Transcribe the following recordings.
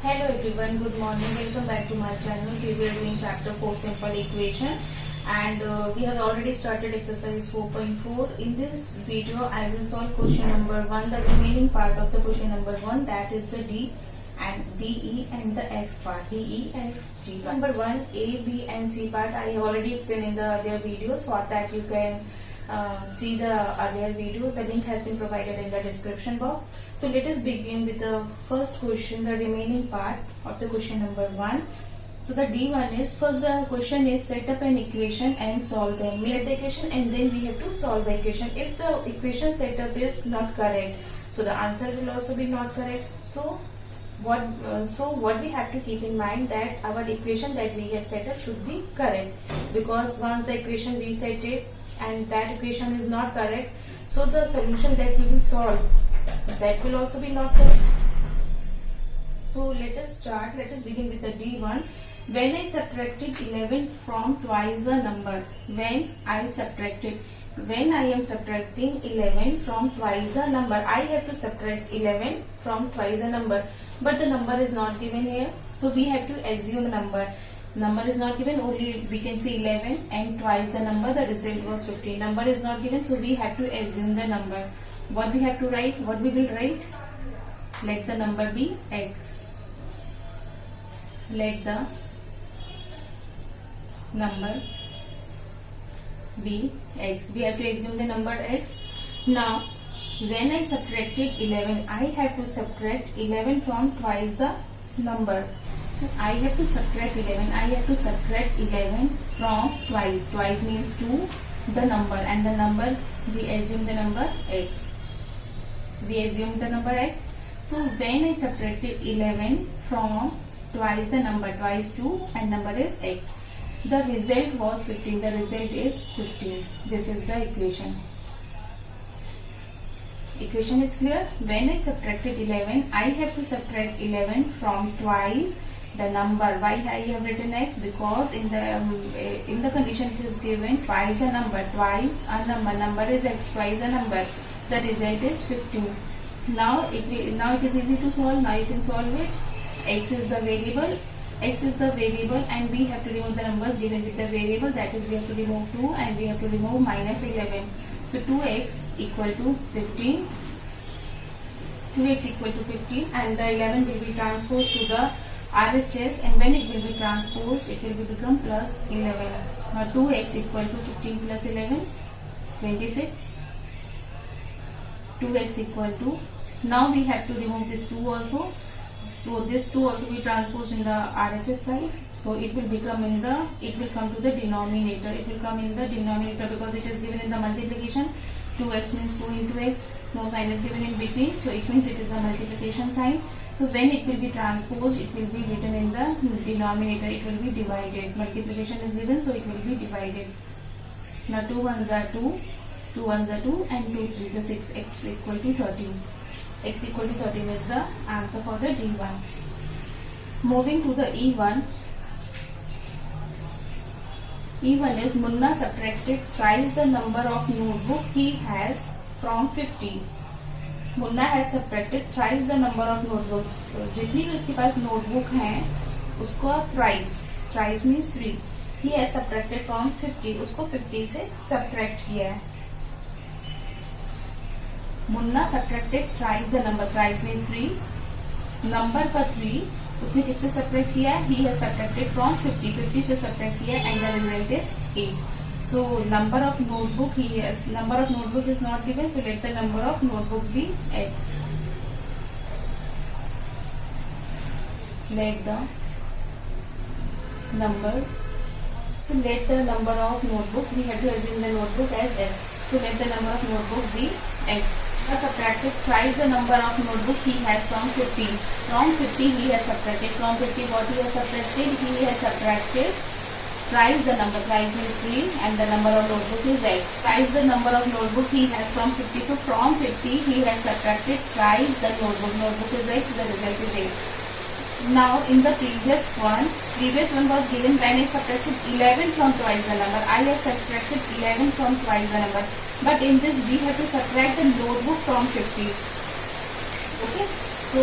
Hello everyone, good morning. Welcome back to my channel. Today we are doing chapter 4 simple equation and we have already started exercise 4.4. In this video I will solve question number 1, the remaining part of the question number 1, that is the D and DE and the F part, DE, F, G. Number 1, A, B and C part I have already explained in the earlier videos. For that you can see the earlier videos. The link has been provided in the description box. So let us begin with the first question, the remaining part of the question number 1. So the D1 is, first the question is set up an equation and solve them. We get the equation and then we have to solve the equation. If the equation setup is not correct, so the answer will also be not correct. So what we have to keep in mind, that our equation that we have set up should be correct, because once the equation we set it and that equation is not correct, so the solution that we will solve, that will also be not correct. So let us start. Let us begin with the D1. When I subtracted 11 from twice the number, when I am subtracting 11 from twice the number, I have to subtract 11 from twice the number, but the number is not given here, so we have to assume number is not given, only we can see 11 and twice the number, the result was 15. Number is not given, so we have to assume the number. What we have to write? What we will write? Let the number be x. Let the number be x. We have to assume the number x. Now, when I subtracted 11, I have to subtract 11 from twice the number. So I have to subtract 11. I have to subtract 11 from twice. Twice means 2, the number, and the number, we assume the number x. We assume the number x. So when I subtracted 11 from twice the number, twice 2 and number is x, the result was 15. The result is 15. This is the equation. Equation is clear. When I subtracted 11, I have to subtract 11 from twice the number. Why I have written x? Because in the condition it is given twice a number, number is x, twice a number. The result is 15. Now it is easy to solve. Now you can solve it. X is the variable, and we have to remove the numbers given with the variable, that is we have to remove 2 and we have to remove minus 11. So 2x equal to 15. 2x equal to 15 and the 11 will be transposed to the RHS, and when it will be transposed, it will become plus 11. Now 2x equal to 15 plus 11, 26. 2x equal to, now we have to remove this 2 also. So this 2 also be transposed in the RHS side. So it will come to the denominator. It will come in the denominator because it is given in the multiplication. 2x means 2 into x. No sign is given in between. So it means it is a multiplication sign. So when it will be transposed, it will be written in the denominator. It will be divided. Multiplication is given, so it will be divided. Now 2 ones are 2. 2 ones are 2 and 2 threes are 6. X equal to 13. X equal to 13 is the answer for the D1. Moving to the E1. E1 is Munna subtracted thrice the number of notebook he has from 50. Munna has subtracted thrice the number of notebook. जितनी भी उसके पास notebook हैं, उसको thrice means 3. He has subtracted from 50. उसको 50 से subtract किया है. Munna subtracted thrice the number. Thrice means 3. Number का 3 उसने किससे subtract किया है? He has subtracted from 50. 50 से subtract किया and the result is 8. So number of notebook he has. Number of notebook is not given, so let the number of notebook be x. Let the number. So let the number of notebook. We have to assume the notebook as x. So let the number of notebook be x. Subtracted thrice the number of notebook he has from 50. From 50 he has subtracted. From 50 what he has subtracted? He has subtracted thrice the number. Thrice means 3 and the number of notebook is x. Thrice the number of notebook he has from 50. So from 50 he has subtracted thrice the notebook. Notebook is x. The result is 8. Now in the previous one was given when I subtracted 11 from twice the number. I have subtracted 11 from twice the number. But in this we have to subtract the notebook from 50. Okay. So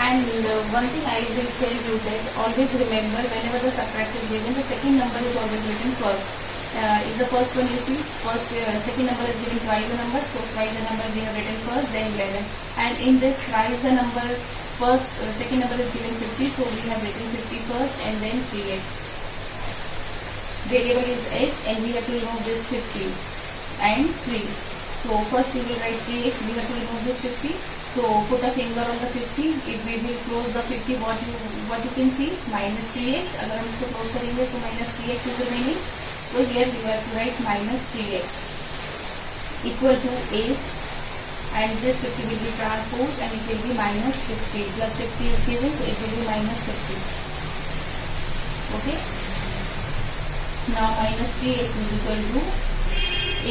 And one thing I will tell you that always remember, whenever the subtract is given, the second number is always written first. If the first one is second number is given twice the number, so twice the number we have written first, then 11. And in this twice the number first, second number is given 50, so we have written 50 first and then 3x. Variable is x and we have to remove this 50 and 3. So first we will write 3x, we have to remove this 50. So put a finger on the 50. If we will close the 50, what you can see, minus 3x. अगर हम इसको close करेंगे so minus 3x is remaining. So here we have to write minus 3x equal to 8, and this 50 will be transposed and it will be minus 50. Plus 50 is given, so it will be minus 50. Okay. Now minus 3x is equal to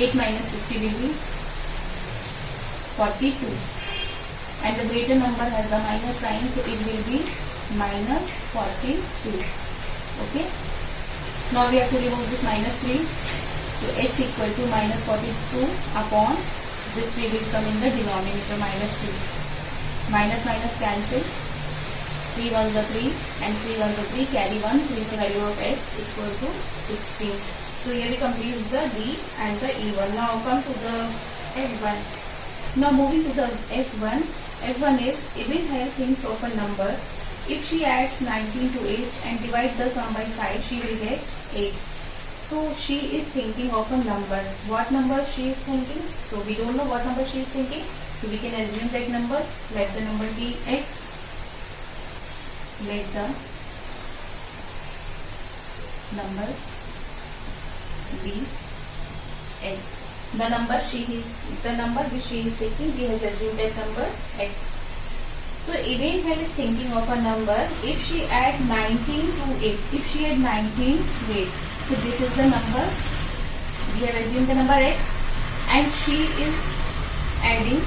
8 minus 50 will be 42. And the greater number has the minus sign, so it will be minus 42. Okay. Now we have to remove this minus 3. So x equal to minus 42 upon this 3 will come in the denominator, minus 3. Minus minus cancel. 3 ones are 3 and 3 ones are 3. Carry 1. So is the value of x equal to 16. So here we complete the D and the E1. Now come to the F1. Now moving to the F1. F1 is even higher things of a number. If she adds 19 to 8 and divide the sum by 5, she will get 8. So she is thinking of a number. What number she is thinking? So we don't know what number she is thinking. So we can assume that number. Let the number be x. Let the number be x. The number which she is taking, we have assumed that number x. So Evanhel is thinking of a number. If she add 19 to 8, if she add 19 to 8, so this is the number. We have assumed the number x, and she is adding.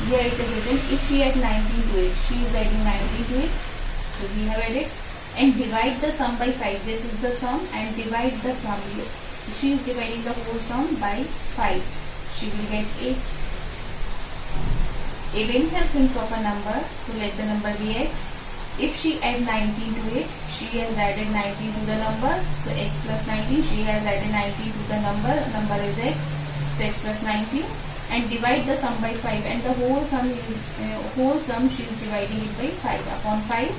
Here it is written if she add 19 to 8, she is adding 19 to 8. So we have added and divide the sum by 5. This is the sum and divide the sum here. She is dividing the whole sum by 5. She will get 8. Evanhel thinks of a number, so let the number be x. If she add 19 to it, she has added 19 to the number, so x plus 19. She has added 19 to the number is x, so x plus 19. And divide the sum by 5, and the whole sum she is dividing it by 5 upon 5,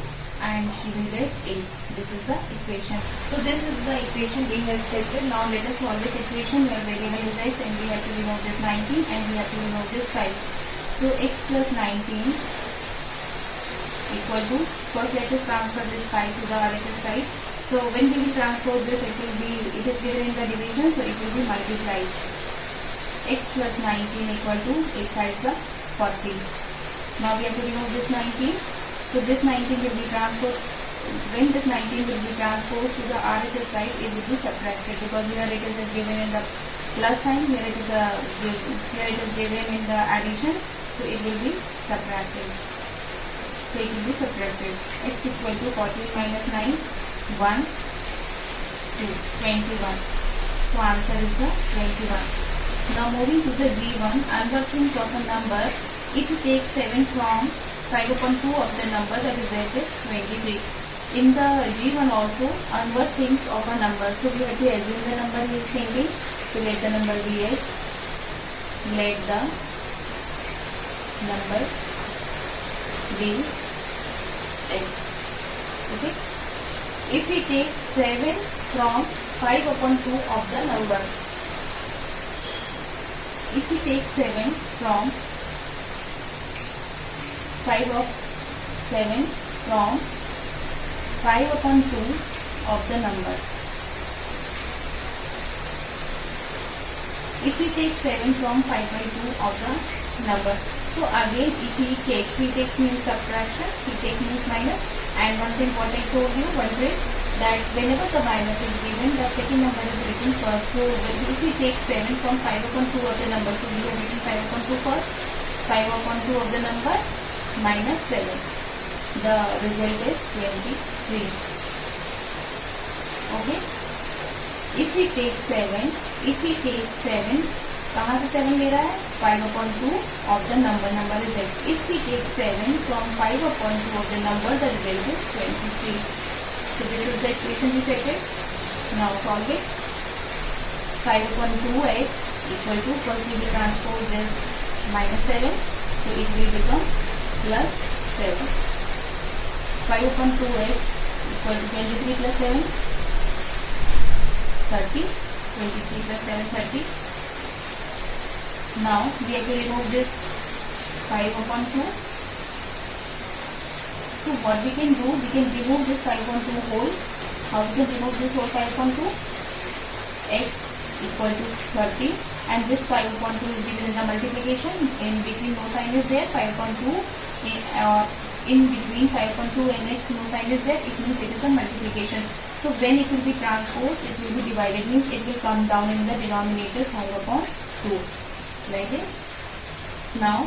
and she will get 8. This is the equation. So this is the equation we have settled. Now let us solve this equation where variable is x and we have to remove this 19 and we have to remove this 5. So x plus 19 equal to, first let us transfer this 5 to the RHS side. So when we will transpose this, it is given in the division, so it will be multiplied. X plus 19 equal to 8 5s are 40. Now we have to remove this 19. So this 19 will be transposed. When this 19 will be transposed to the RHS side, it will be subtracted, because here it is given in the plus sign, here it is given in the addition, so it will be subtracted. So it will be subtracted. X equal to 14 minus 9, 1, 2, 21. So answer is the 21. Now moving to the G1, another things of a number. If you take 7 from 5 upon 2 of the number, the result is 23. In the G1 also, unword things of a number. So we have to assume the number he is thinking. So let the number be x. Let the number be x. Okay. If we take 7 from 5 upon 2 of the number. If we take 7 from 5 upon 2 of the number. If we take 7 from 5 by 2 of the number. So again, if he takes means subtraction, he takes means minus. And one thing what I told you, one trick, that whenever the minus is given, the second number is written first. So if we take 7 from 5 upon 2 of the number, so we have written 5 upon 2 first, 5 upon 2 of the number, minus 7. The result is 23. Okay. If we take 7 कहाँ से 7 ले रहा है? 5/2 of the number is x. If we take 7 from 5/2 of the number, the result is 23. So this is the equation we stated. Now solve it. 5/2x equal to, first we will transpose this -7, so it will become plus 7. 5/2x equal to 23 plus 7, 30. 23 plus 7, 30. Now we have to remove this 5/2. So what we can do, we can remove this 5/2 whole. How we can remove this whole 5/2? X equal to 30, and this 5/2 is given in the multiplication. In between no sign is there. 5/2 in between 5/2 and x no sign is there. It means it is a multiplication. So when it will be transposed, it will be divided, means it will come down in the denominator 5/2 like this. Now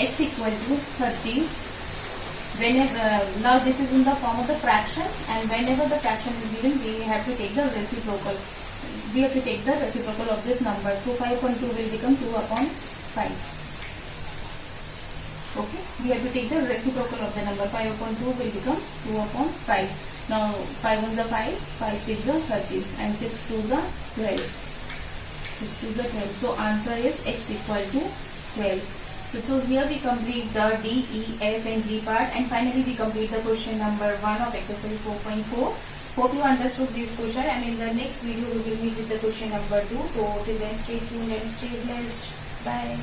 x equal to 30. Whenever now this is in the form of the fraction, and whenever the fraction is given, we have to take the reciprocal. We have to take the reciprocal of this number. So 5/2 will become 2/5. Okay, we have to take the reciprocal of the number. 5/2 will become 2/5. Now 5 1s are 5, 5 6s are 30, and 6 2s are 12. 6 2s are 12. So answer is x equal to 12. So here we complete the D, E, F and G part, and finally we complete the question number 1 of exercise 4.4. Hope you understood this question, and in the next video we will meet with the question number 2. So till then, stay tuned and stay blessed. Bye.